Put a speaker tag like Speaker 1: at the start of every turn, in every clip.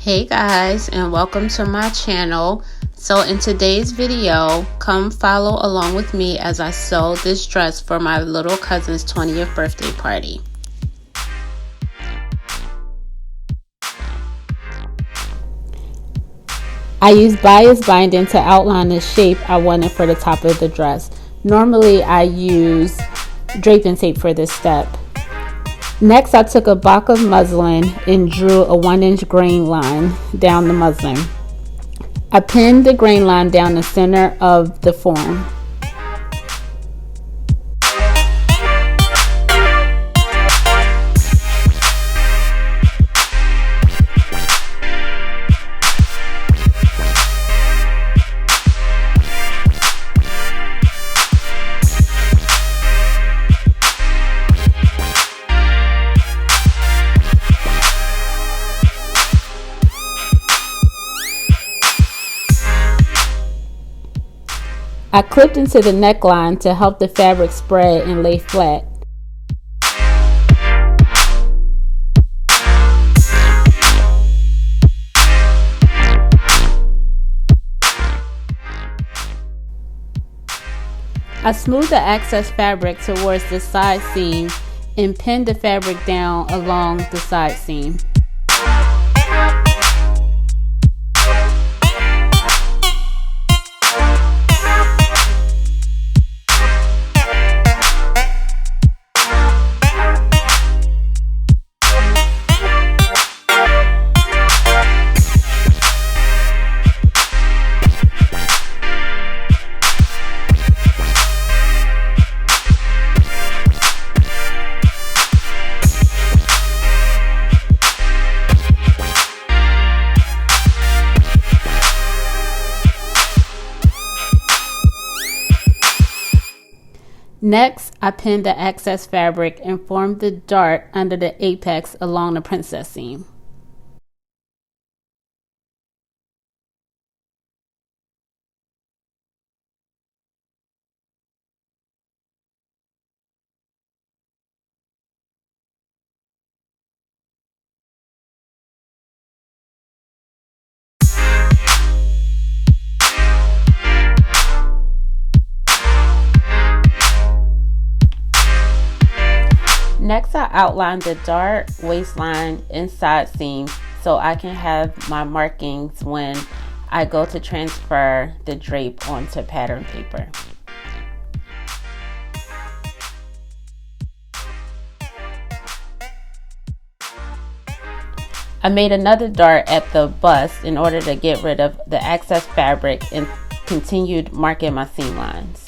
Speaker 1: Hey guys, and welcome to my channel. So in today's video, come follow along with me as I sew this dress for my little cousin's 20th birthday party. I use bias binding to outline the shape I wanted for the top of the dress. Normally I use draping tape for this step. Next, I took a block of muslin and drew a 1-inch grain line down the muslin. I pinned the grain line down the center of the form. I clipped into the neckline to help the fabric spread and lay flat. I smoothed the excess fabric towards the side seam and pinned the fabric down along the side seam. Next, I pinned the excess fabric and formed the dart under the apex along the princess seam. Next, I outlined the dart, waistline, and side seam so I can have my markings when I go to transfer the drape onto pattern paper. I made another dart at the bust in order to get rid of the excess fabric and continued marking my seam lines.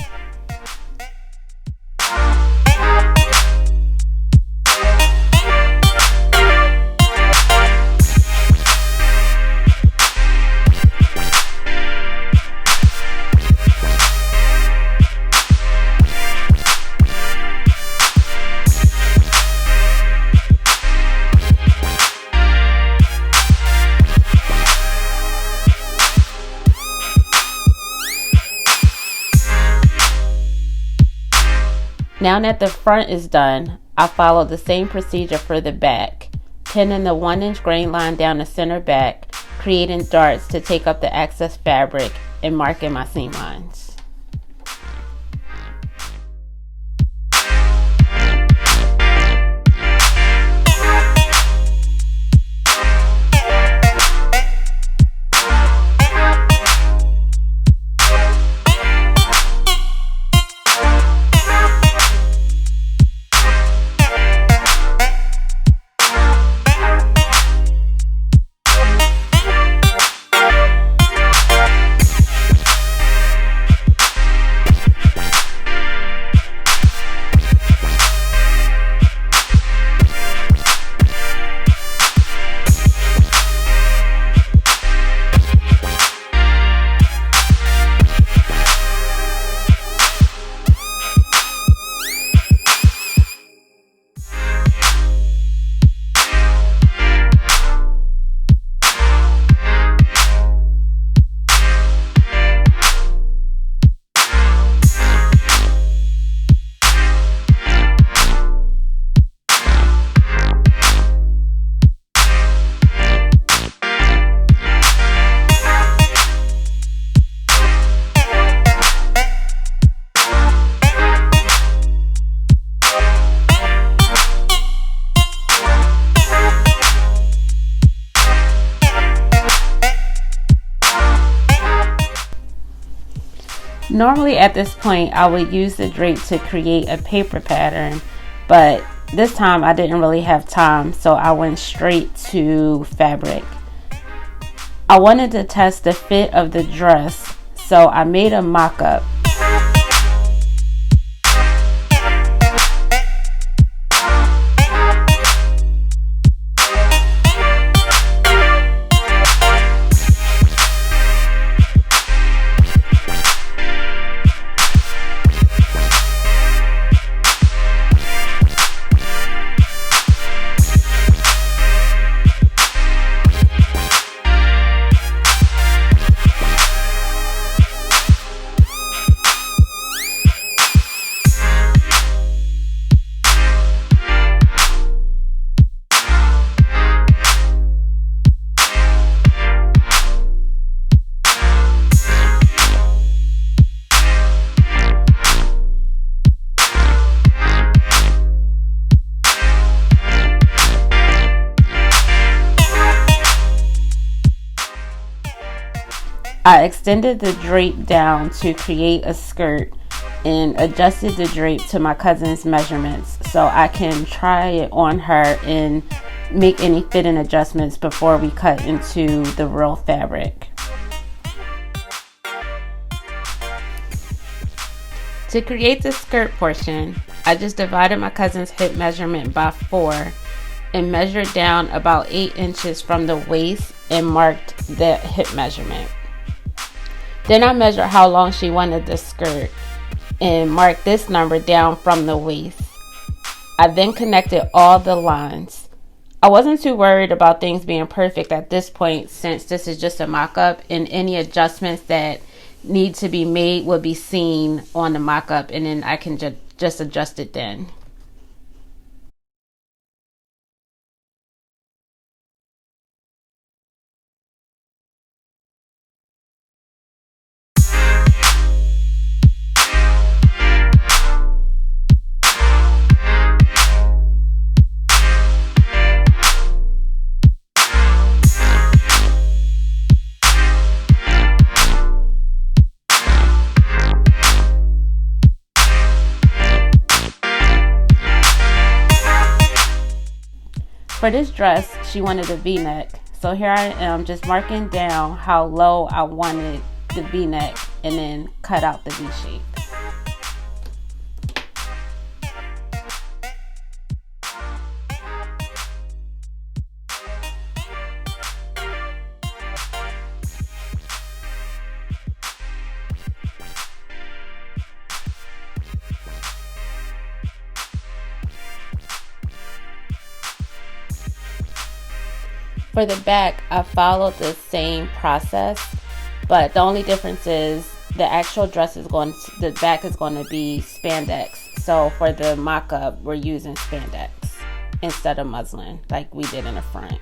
Speaker 1: Now that the front is done, I follow the same procedure for the back, pinning the 1-inch grain line down the center back, creating darts to take up the excess fabric, and marking my seam lines. Normally at this point I would use the drape to create a paper pattern, but this time I didn't really have time, so I went straight to fabric. I wanted to test the fit of the dress, so I made a mock-up. I extended the drape down to create a skirt and adjusted the drape to my cousin's measurements so I can try it on her and make any fitting adjustments before we cut into the real fabric. To create the skirt portion, I just divided my cousin's hip measurement by 4 and measured down about 8 inches from the waist and marked that hip measurement. Then I measured how long she wanted the skirt and marked this number down from the waist. I then connected all the lines. I wasn't too worried about things being perfect at this point since this is just a mock-up, and any adjustments that need to be made will be seen on the mock-up, and then I can just adjust it then. For this dress, she wanted a V-neck. So here I am just marking down how low I wanted the V-neck and then cut out the V shape. For the back, I followed the same process, but the only difference is the actual dress is the back is going to be spandex. So for the mock-up, we're using spandex instead of muslin like we did in the front.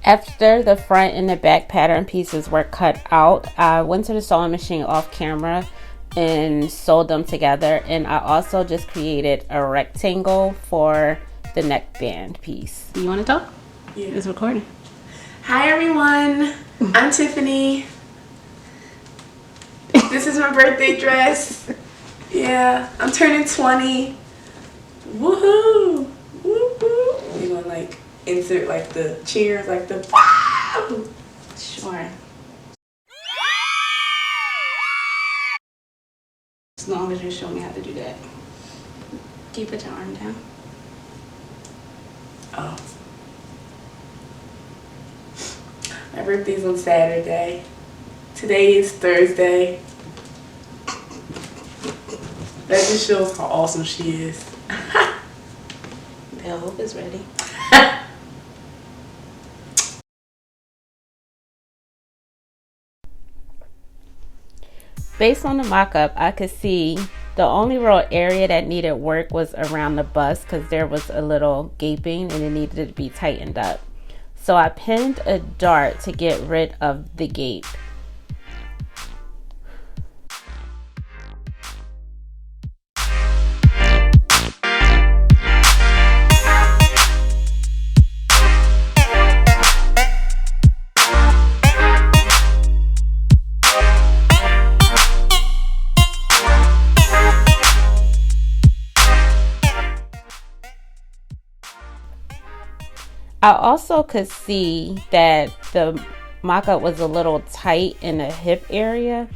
Speaker 1: After the front and the back pattern pieces were cut out, I went to the sewing machine off camera and sewed them together, and I also just created a rectangle for the neckband piece.
Speaker 2: You want to talk?
Speaker 3: Yeah.
Speaker 2: It's recording.
Speaker 3: Hi everyone, I'm Tiffany. This is my birthday dress. Yeah, I'm turning 20. Woohoo! Woohoo! You're gonna like insert like the cheers, like the wow!
Speaker 2: Sure. As long as you show me how to do that. Can you put your arm down?
Speaker 3: Oh. My birthday's on Saturday. Today is Thursday. That just shows how awesome she is.
Speaker 2: Bell Hope is ready.
Speaker 1: Based on the mock-up, I could see the only real area that needed work was around the bust because there was a little gaping and it needed to be tightened up. So I pinned a dart to get rid of the gape. I also could see that the mock-up was a little tight in the hip area,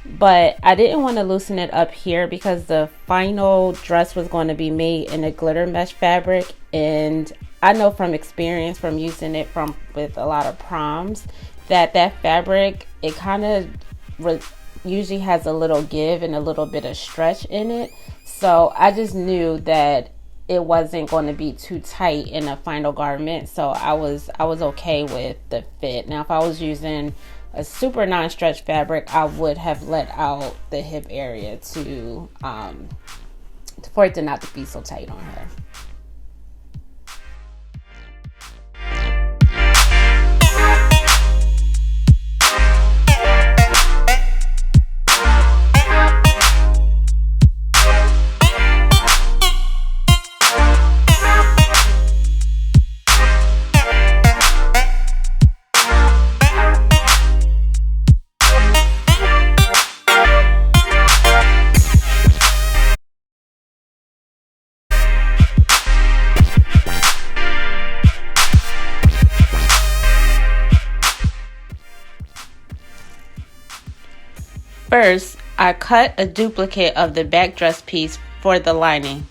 Speaker 1: but I didn't want to loosen it up here because the final dress was going to be made in a glitter mesh fabric, and I know from experience from using it with a lot of proms that fabric, it kind of usually has a little give and a little bit of stretch in it. So I just knew that it wasn't going to be too tight in a final garment, so I was okay with the fit. Now if I was using a super non-stretch fabric, I would have let out the hip area to for it to not be so tight on her. First, I cut a duplicate of the back dress piece for the lining.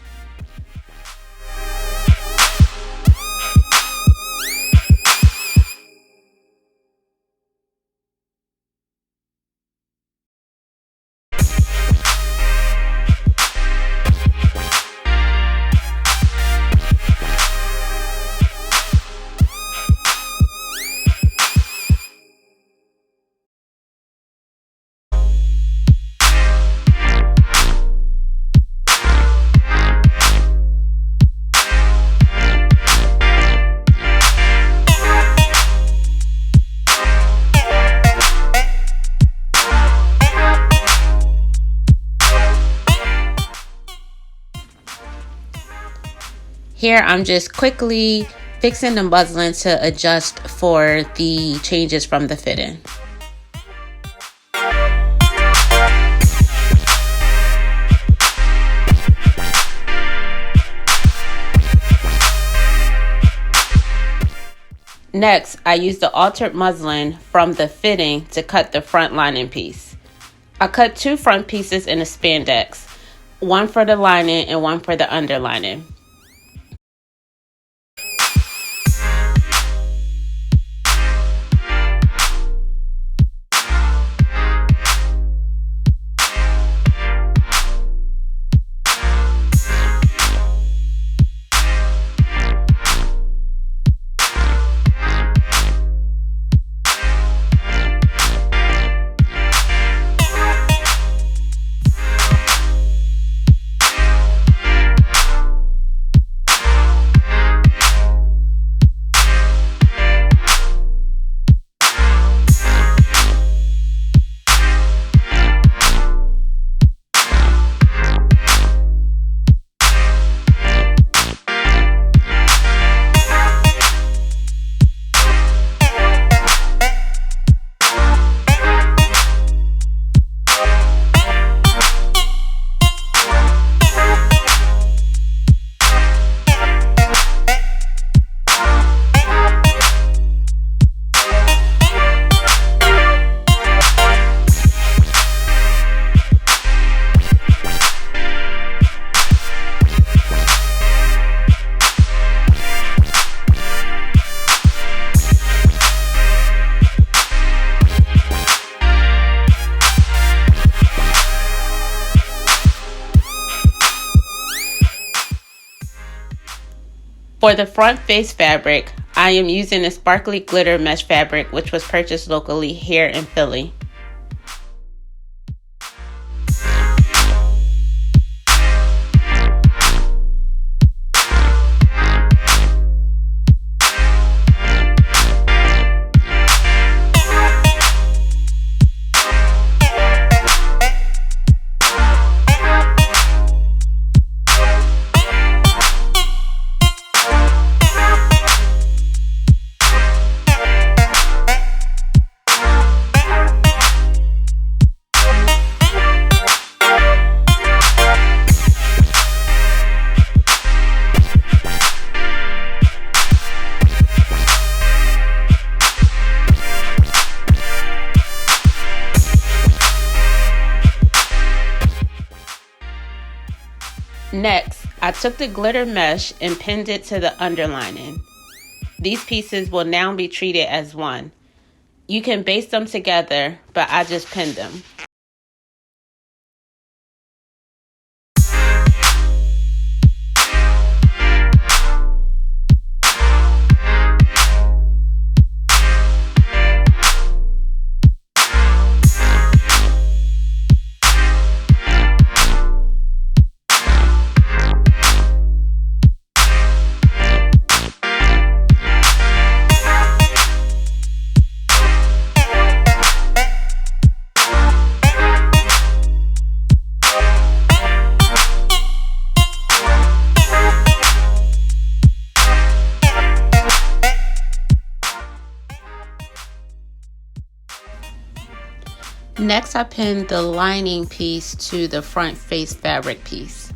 Speaker 1: Here I'm just quickly fixing the muslin to adjust for the changes from the fitting. Next, I used the altered muslin from the fitting to cut the front lining piece. I cut two front pieces in a spandex, one for the lining and one for the underlining. For the front face fabric, I am using a sparkly glitter mesh fabric which was purchased locally here in Philly. Next, I took the glitter mesh and pinned it to the underlining. These pieces will now be treated as one. You can baste them together, but I just pinned them. Next, I pinned the lining piece to the front face fabric piece.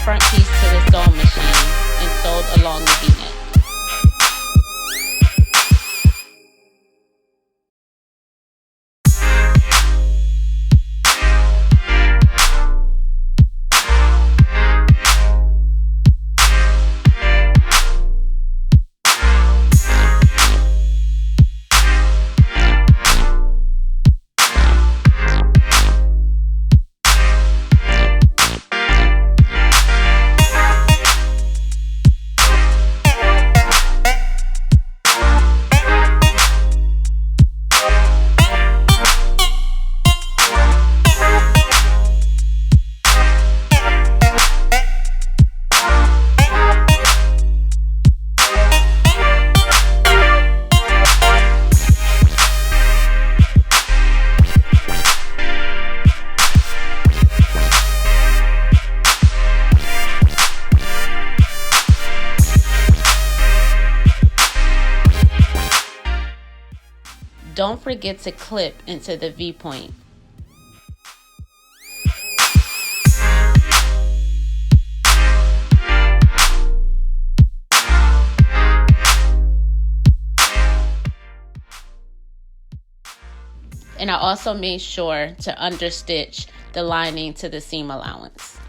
Speaker 1: Front piece to the sewing machine and sewed along the V-neck. Don't forget to clip into the V-point. And I also made sure to understitch the lining to the seam allowance.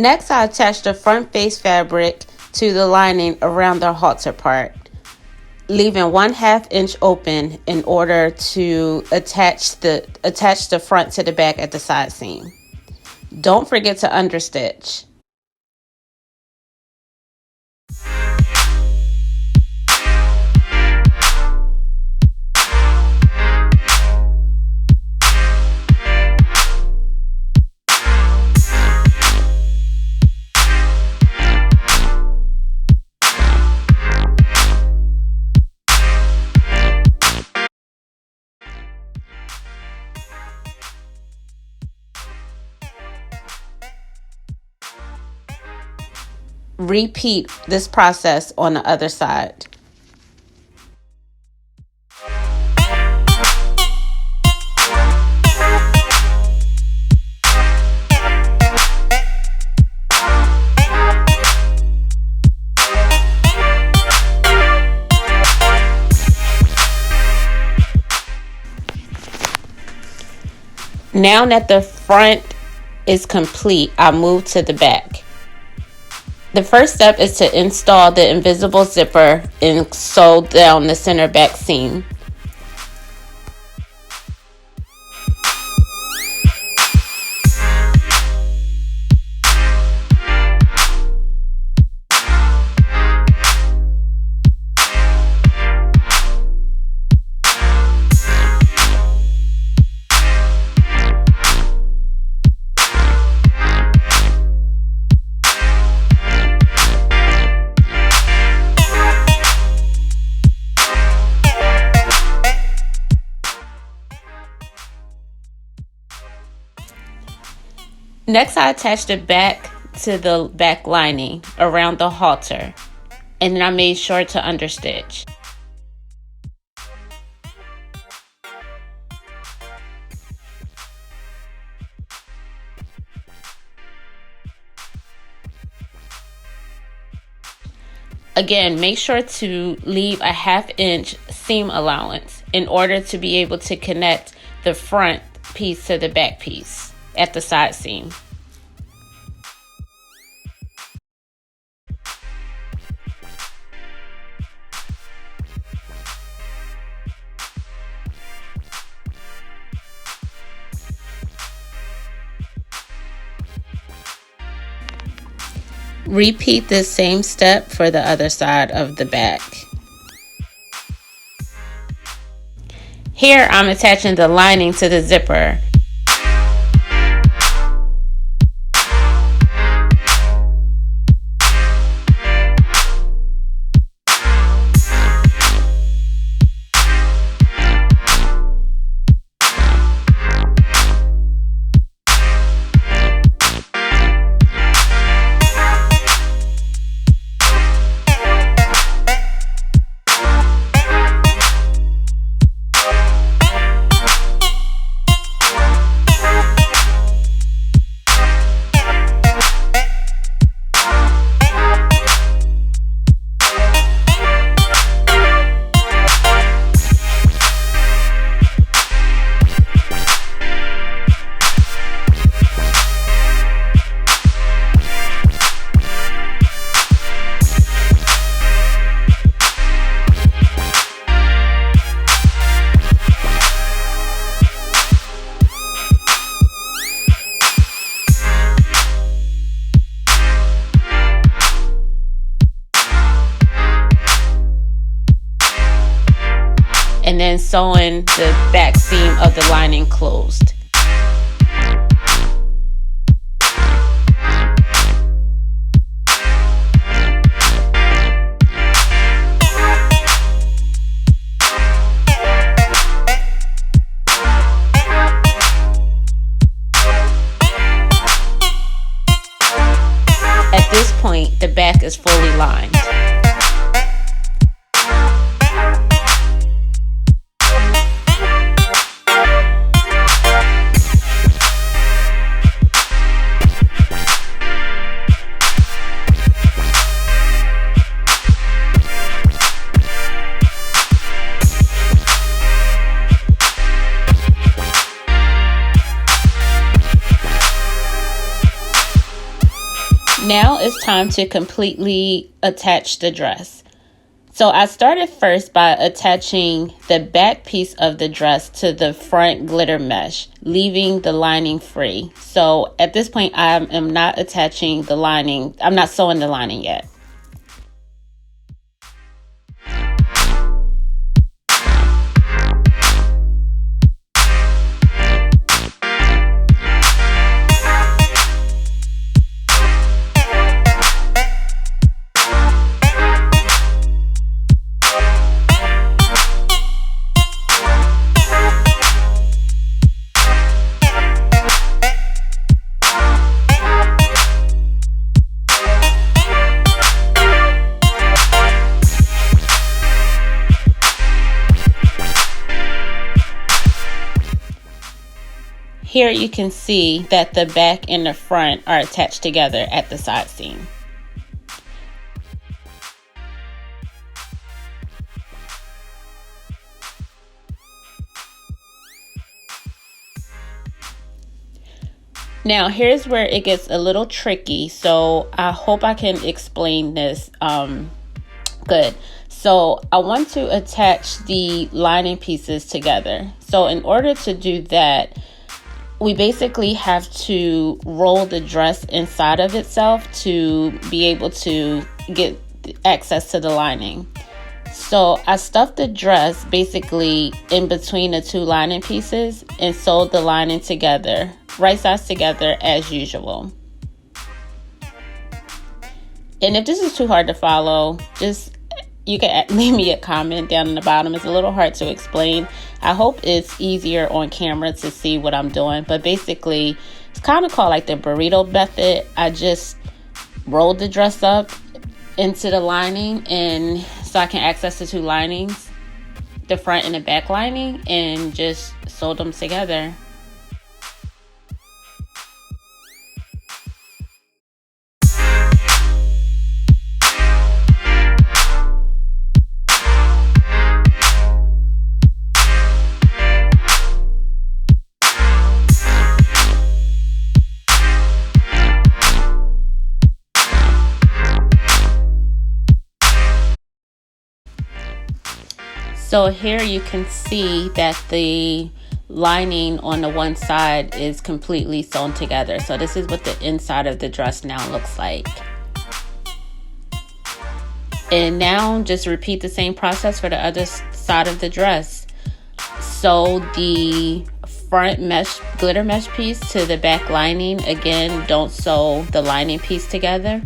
Speaker 1: Next, I attach the front face fabric to the lining around the halter part, leaving 1/2 inch open in order to attach the front to the back at the side seam. Don't forget to understitch. Repeat this process on the other side. Now that the front is complete, I move to the back. The first step is to install the invisible zipper and sew down the center back seam. Next, I attached it back to the back lining around the halter, and then I made sure to understitch. Again, make sure to leave a 1/2 inch seam allowance in order to be able to connect the front piece to the back piece at the side seam. Repeat this same step for the other side of the back. Here I'm attaching the lining to the zipper. And then sewing the back seam of the lining closed. At this point, the back is fully lined. Now it's time to completely attach the dress. So I started first by attaching the back piece of the dress to the front glitter mesh, leaving the lining free. So at this point, I am not attaching the lining. I'm not sewing the lining yet. Here you can see that the back and the front are attached together at the side seam. Now here's where it gets a little tricky, so I hope I can explain this good. So I want to attach the lining pieces together. So in order to do that, we basically have to roll the dress inside of itself to be able to get access to the lining. So I stuffed the dress basically in between the two lining pieces and sewed the lining together, right sides together as usual. And if this is too hard to follow, you can leave me a comment down in the bottom. It's a little hard to explain. I hope it's easier on camera to see what I'm doing. But basically, it's kind of called like the burrito method. I just rolled the dress up into the lining, and so I can access the two linings, the front and the back lining, and just sewed them together. So here you can see that the lining on the one side is completely sewn together. So this is what the inside of the dress now looks like. And now just repeat the same process for the other side of the dress. Sew the front mesh, glitter mesh piece to the back lining. Again, don't sew the lining piece together.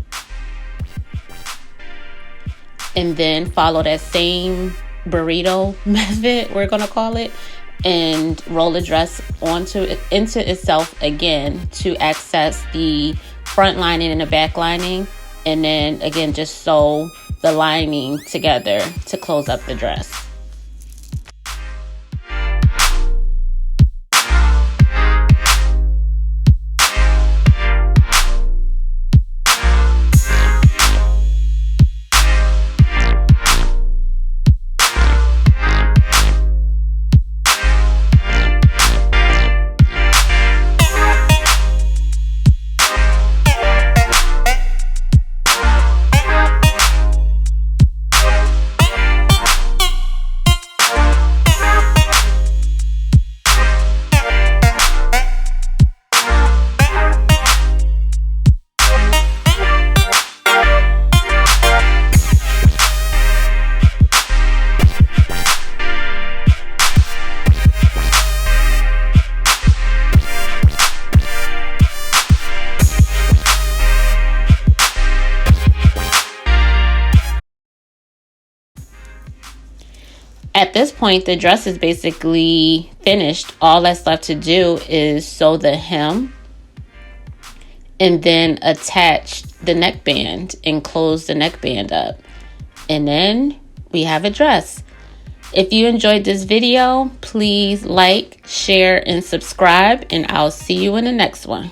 Speaker 1: And then follow that same burrito method, we're gonna call it, and roll the dress into itself again to access the front lining and the back lining, and then again just sew the lining together to close up the dress. At this point, the dress is basically finished. All that's left to do is sew the hem and then attach the neckband and close the neckband up. And then we have a dress. If you enjoyed this video, please like, share, and subscribe, and I'll see you in the next one.